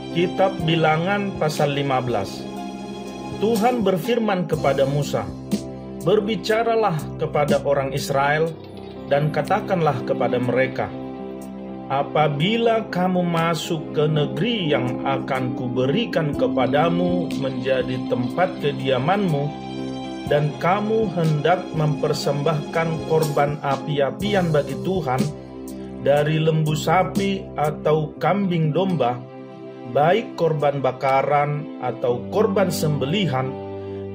Kitab Bilangan pasal 15. Tuhan berfirman kepada Musa, "Berbicaralah kepada orang Israel dan katakanlah kepada mereka, apabila kamu masuk ke negeri yang akan kuberikan kepadamu menjadi tempat kediamanmu, dan kamu hendak mempersembahkan korban api-apian bagi Tuhan dari lembu sapi atau kambing domba, baik korban bakaran atau korban sembelihan,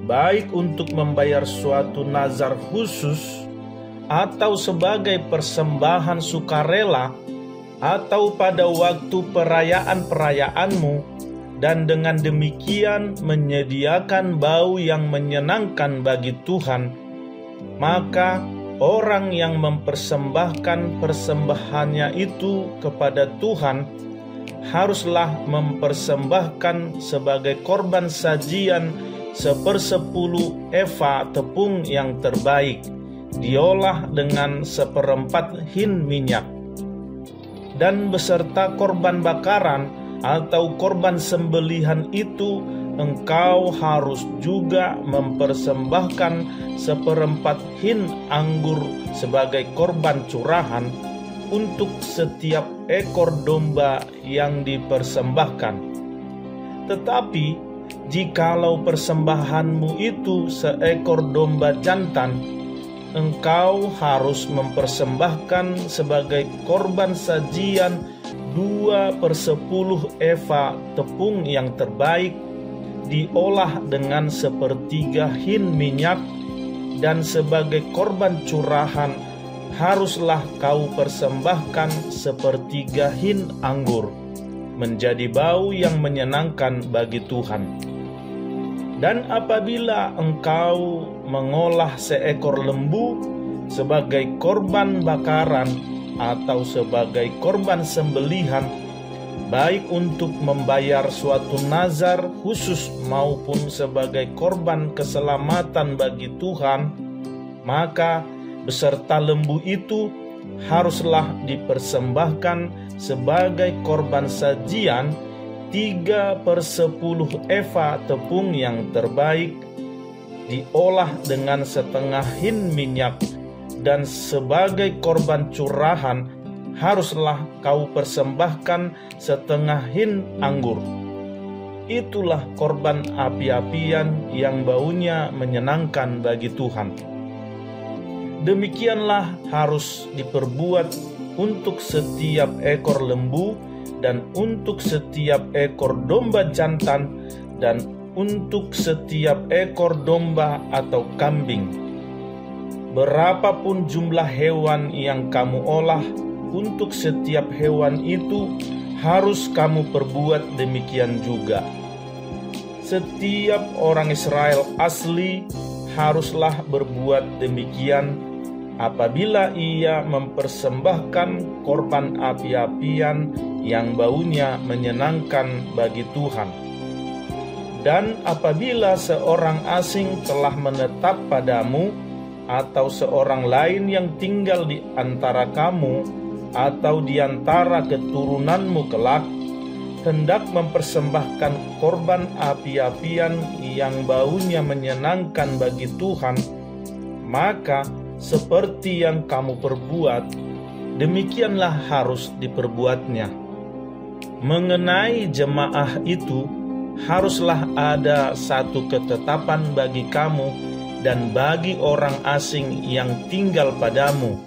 baik untuk membayar suatu nazar khusus atau sebagai persembahan sukarela, atau pada waktu perayaan-perayaanmu, dan dengan demikian menyediakan bau yang menyenangkan bagi Tuhan, maka orang yang mempersembahkan persembahannya itu kepada Tuhan haruslah mempersembahkan sebagai korban sajian 1/10 eva tepung yang terbaik, diolah dengan 1/4 hin minyak. Dan beserta korban bakaran atau korban sembelihan itu, engkau harus juga mempersembahkan 1/4 hin anggur sebagai korban curahan untuk setiap ekor domba yang dipersembahkan. Tetapi jikalau persembahanmu itu seekor domba jantan, engkau harus mempersembahkan sebagai korban sajian 2/10 eva tepung yang terbaik, diolah dengan 1/3 hin minyak, dan sebagai korban curahan haruslah kau persembahkan 1/3 hin anggur, menjadi bau yang menyenangkan bagi Tuhan. Dan apabila engkau mengolah seekor lembu sebagai korban bakaran atau sebagai korban sembelihan, baik untuk membayar suatu nazar khusus maupun sebagai korban keselamatan bagi Tuhan, maka beserta lembu itu haruslah dipersembahkan sebagai korban sajian 3/10 eva tepung yang terbaik, diolah dengan 1/2 hin minyak, dan sebagai korban curahan haruslah kau persembahkan 1/2 hin anggur. Itulah korban api-apian yang baunya menyenangkan bagi Tuhan. Demikianlah harus diperbuat untuk setiap ekor lembu, dan untuk setiap ekor domba jantan, dan untuk setiap ekor domba atau kambing. Berapapun jumlah hewan yang kamu olah, untuk setiap hewan itu harus kamu perbuat demikian juga. Setiap orang Israel asli haruslah berbuat demikian apabila ia mempersembahkan korban api-apian yang baunya menyenangkan bagi Tuhan. Dan apabila seorang asing telah menetap padamu, atau seorang lain yang tinggal di antara kamu atau di antara keturunanmu kelak, hendak mempersembahkan korban api-apian yang baunya menyenangkan bagi Tuhan, maka seperti yang kamu perbuat, demikianlah harus diperbuatnya. Mengenai jemaah itu, haruslah ada satu ketetapan bagi kamu dan bagi orang asing yang tinggal padamu.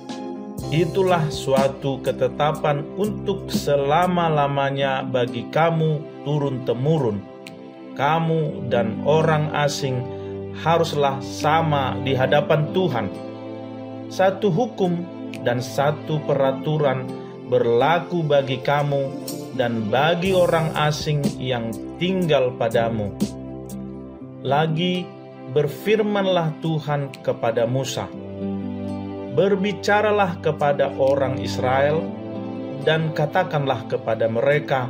Itulah suatu ketetapan untuk selama-lamanya bagi kamu turun-temurun. Kamu dan orang asing haruslah sama di hadapan Tuhan. Satu hukum dan satu peraturan berlaku bagi kamu dan bagi orang asing yang tinggal padamu. Lagi berfirmanlah Tuhan kepada Musa, "Berbicaralah kepada orang Israel dan katakanlah kepada mereka,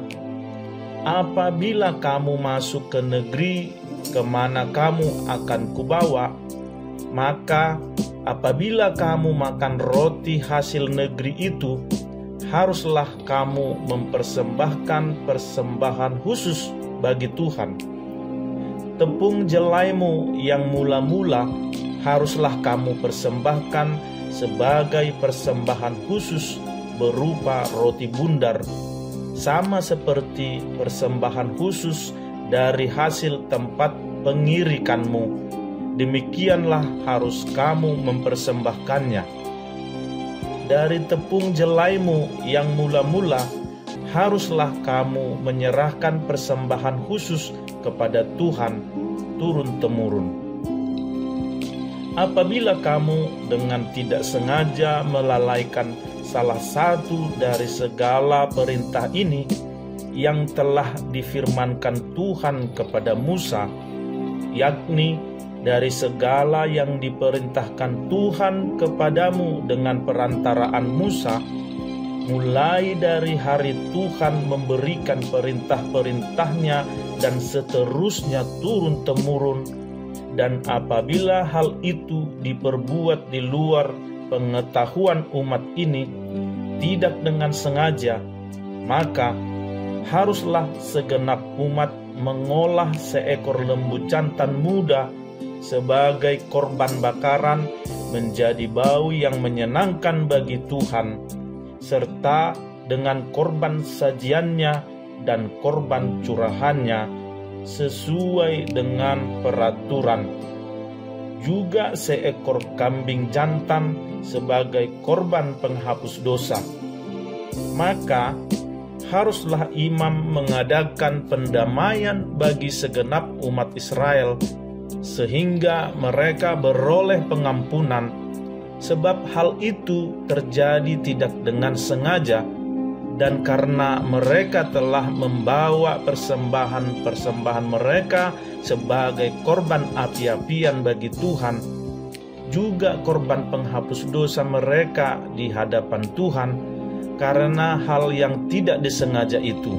apabila kamu masuk ke negeri kemana kamu akan kubawa, maka apabila kamu makan roti hasil negeri itu, haruslah kamu mempersembahkan persembahan khusus bagi Tuhan. Tepung jelaimu yang mula-mula haruslah kamu persembahkan sebagai persembahan khusus berupa roti bundar, sama seperti persembahan khusus dari hasil tempat pengirikanmu. Demikianlah harus kamu mempersembahkannya. Dari tepung jelaimu yang mula-mula haruslah kamu menyerahkan persembahan khusus kepada Tuhan turun-temurun. Apabila kamu dengan tidak sengaja melalaikan salah satu dari segala perintah ini yang telah difirmankan Tuhan kepada Musa, yakni dari segala yang diperintahkan Tuhan kepadamu dengan perantaraan Musa, mulai dari hari Tuhan memberikan perintah-perintahnya dan seterusnya turun-temurun, dan apabila hal itu diperbuat di luar pengetahuan umat ini, tidak dengan sengaja, maka haruslah segenap umat mengolah seekor lembu jantan muda sebagai korban bakaran menjadi bau yang menyenangkan bagi Tuhan, serta dengan korban sajiannya dan korban curahannya sesuai dengan peraturan. Juga seekor kambing jantan sebagai korban penghapus dosa. Maka haruslah imam mengadakan pendamaian bagi segenap umat Israel, sehingga mereka beroleh pengampunan, sebab hal itu terjadi tidak dengan sengaja, dan karena mereka telah membawa persembahan-persembahan mereka sebagai korban api-apian bagi Tuhan, juga korban penghapus dosa mereka di hadapan Tuhan, karena hal yang tidak disengaja itu.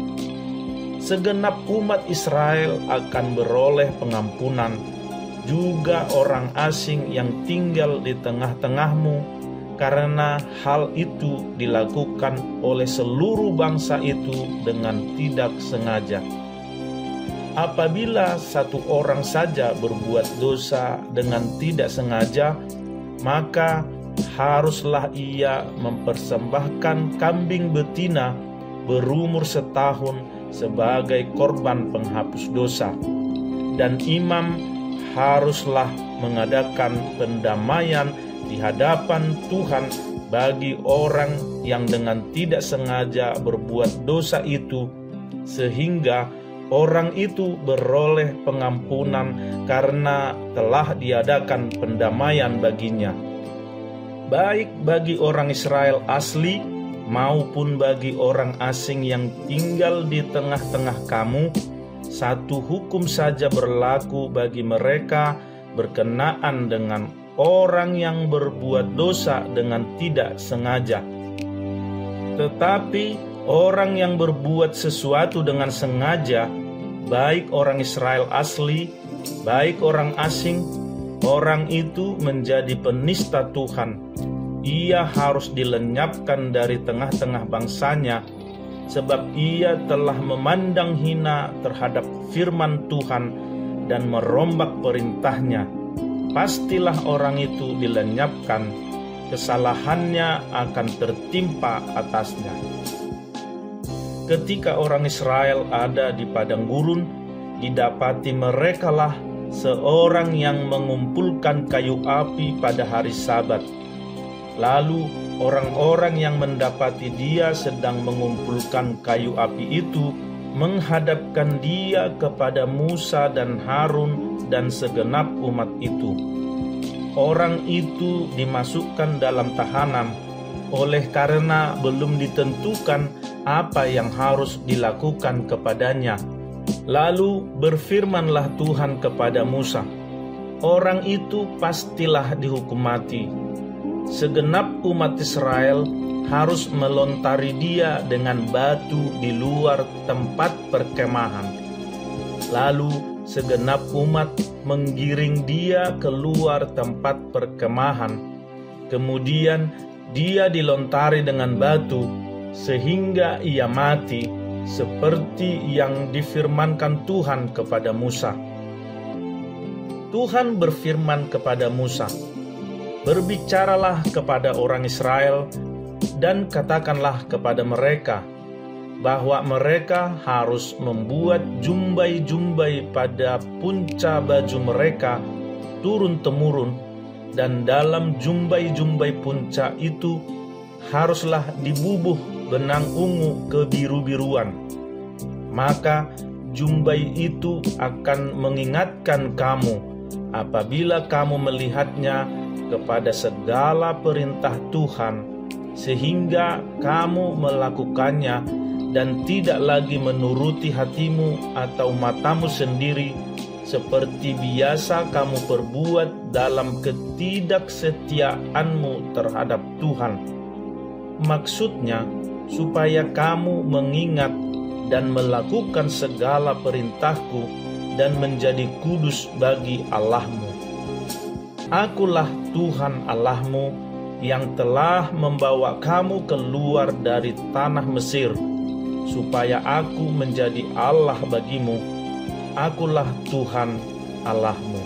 Segenap umat Israel akan beroleh pengampunan, juga orang asing yang tinggal di tengah-tengahmu, karena hal itu dilakukan oleh seluruh bangsa itu dengan tidak sengaja. Apabila satu orang saja berbuat dosa dengan tidak sengaja, maka haruslah ia mempersembahkan kambing betina berumur setahun sebagai korban penghapus dosa, dan imam haruslah mengadakan pendamaian di hadapan Tuhan bagi orang yang dengan tidak sengaja berbuat dosa itu, sehingga orang itu beroleh pengampunan karena telah diadakan pendamaian baginya. Baik bagi orang Israel asli maupun bagi orang asing yang tinggal di tengah-tengah kamu, satu hukum saja berlaku bagi mereka berkenaan dengan orang yang berbuat dosa dengan tidak sengaja. Tetapi orang yang berbuat sesuatu dengan sengaja, baik orang Israel asli, baik orang asing, orang itu menjadi penista Tuhan. Ia harus dilenyapkan dari tengah-tengah bangsanya, sebab ia telah memandang hina terhadap firman Tuhan dan merombak perintahnya. Pastilah orang itu dilenyapkan, kesalahannya akan tertimpa atasnya. Ketika orang Israel ada di padang gurun, didapati merekalah seorang yang mengumpulkan kayu api pada hari Sabat. Lalu orang-orang yang mendapati dia sedang mengumpulkan kayu api itu menghadapkan dia kepada Musa dan Harun dan segenap umat itu. Orang itu dimasukkan dalam tahanan oleh karena belum ditentukan apa yang harus dilakukan kepadanya. Lalu berfirmanlah Tuhan kepada Musa, orang itu pastilah dihukum mati. Segenap umat Israel harus melontari dia dengan batu di luar tempat perkemahan. Lalu segenap umat menggiring dia keluar tempat perkemahan. Kemudian dia dilontari dengan batu, sehingga ia mati, seperti yang difirmankan Tuhan kepada Musa. Tuhan berfirman kepada Musa, "Berbicaralah kepada orang Israel dan katakanlah kepada mereka bahwa mereka harus membuat jumbai-jumbai pada punca baju mereka turun-temurun, dan dalam jumbai-jumbai punca itu haruslah dibubuh benang ungu kebiru-biruan. Maka jumbai itu akan mengingatkan kamu apabila kamu melihatnya kepada segala perintah Tuhan, sehingga kamu melakukannya dan tidak lagi menuruti hatimu atau matamu sendiri, seperti biasa kamu perbuat dalam ketidaksetiaanmu terhadap Tuhan." Maksudnya, supaya kamu mengingat dan melakukan segala perintahku dan menjadi kudus bagi Allahmu. Akulah Tuhan Allahmu yang telah membawa kamu keluar dari tanah Mesir, supaya aku menjadi Allah bagimu. Akulah Tuhan Allahmu.